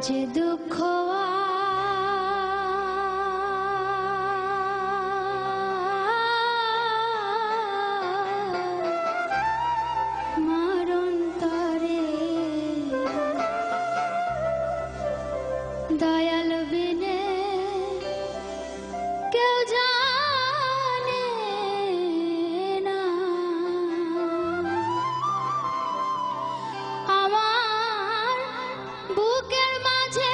যে দুঃখ মারন্তরে দয়াল বিনে কেউ জানে না। আমার বুকের মাঝে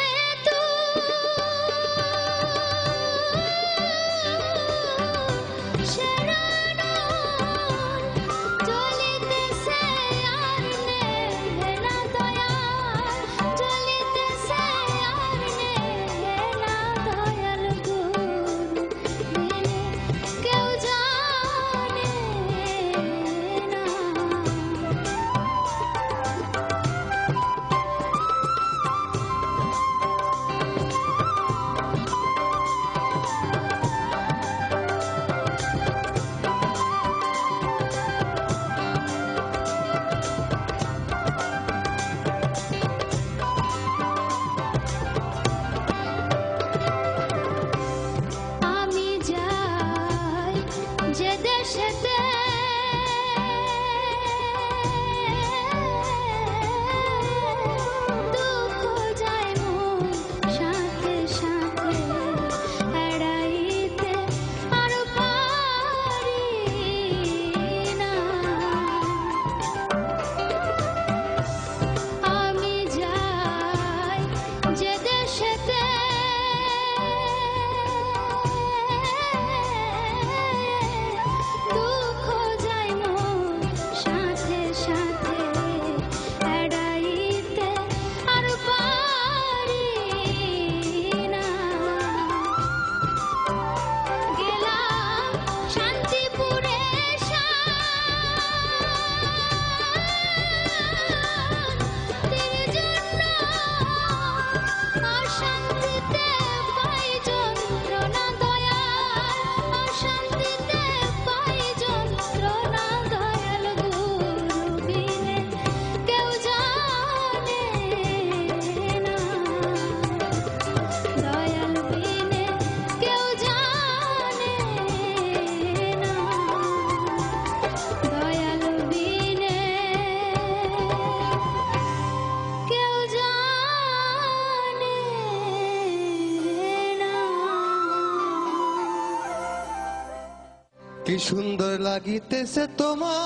কি সুন্দর লাগিতেছে তোমার,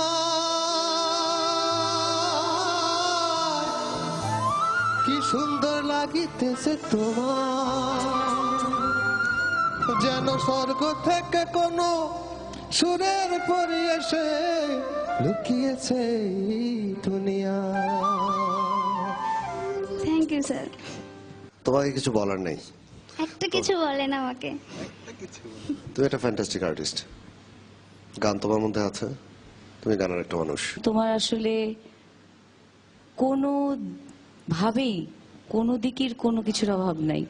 কি সুন্দর লাগিতেছে তোমার, যেন স্বর্গ থেকে কোনো সুরের পরি এসে লুকিয়েছে দুনিয়া। Thank you sir. তোমাকে কিছু বলার নেই, একটা কিছু বলেন আমাকে। তুমি একটা ফ্যান্টাস্টিক আর্টিস্ট, গান তোমার মধ্যে আছে, তুমি গানের একটা মানুষ। তোমার আসলে কোনো ভাবেই কোনো দিকের কোনো কিছুর অভাব নাই।